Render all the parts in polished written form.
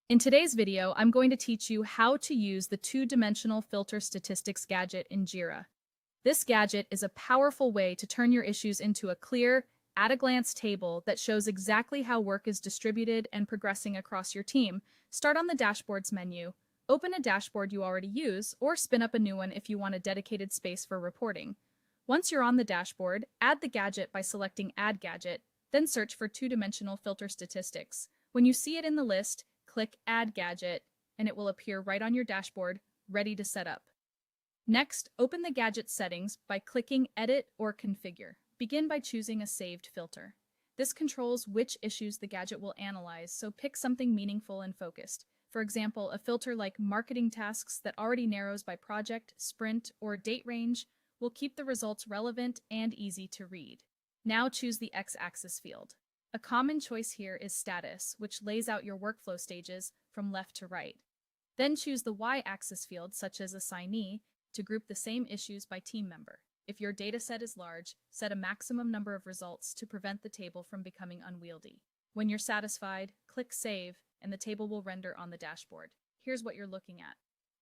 In today's video, I'm going to teach you how to use the two-dimensional filter statistics gadget in Jira. This gadget is a powerful way to turn your issues into a clear, at-a-glance table that shows exactly how work is distributed and progressing across your team. Start on the Dashboards menu, open a dashboard you already use, or spin up a new one if you want a dedicated space for reporting. Once you're on the dashboard, add the gadget by selecting Add Gadget, then search for two-dimensional filter statistics. When you see it in the list, click Add Gadget, and it will appear right on your dashboard, ready to set up. Next, open the gadget settings by clicking Edit or Configure. Begin by choosing a saved filter. This controls which issues the gadget will analyze, so pick something meaningful and focused. For example, a filter like marketing tasks that already narrows by project, sprint, or date range will keep the results relevant and easy to read. Now choose the X-axis field. A common choice here is status, which lays out your workflow stages from left to right. Then choose the Y-axis field, such as assignee, to group the same issues by team member. If your dataset is large, set a maximum number of results to prevent the table from becoming unwieldy. When you're satisfied, click Save, and the table will render on the dashboard. Here's what you're looking at.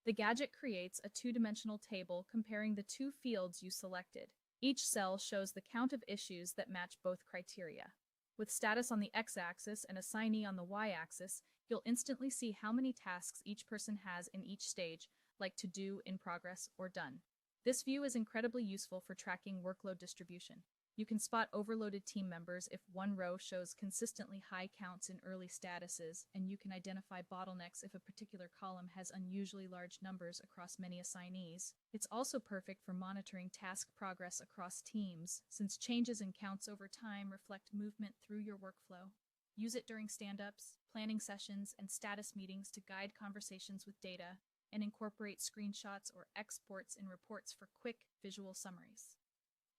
The gadget creates a two-dimensional table comparing the two fields you selected. Each cell shows the count of issues that match both criteria. With status on the X-axis and assignee on the Y-axis, you'll instantly see how many tasks each person has in each stage, like to do, in progress, or done. This view is incredibly useful for tracking workload distribution. You can spot overloaded team members if one row shows consistently high counts in early statuses, and you can identify bottlenecks if a particular column has unusually large numbers across many assignees. It's also perfect for monitoring task progress across teams, since changes in counts over time reflect movement through your workflow. Use it during stand-ups, planning sessions, and status meetings to guide conversations with data, and incorporate screenshots or exports in reports for quick visual summaries.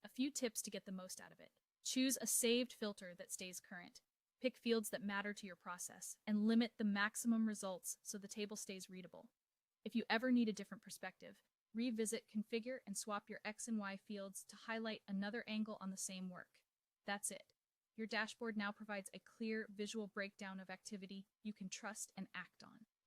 A few tips to get the most out of it. Choose a saved filter that stays current. Pick fields that matter to your process, and limit the maximum results so the table stays readable. If you ever need a different perspective, revisit, configure, and swap your X and Y fields to highlight another angle on the same work. That's it. Your dashboard now provides a clear visual breakdown of activity you can trust and act on.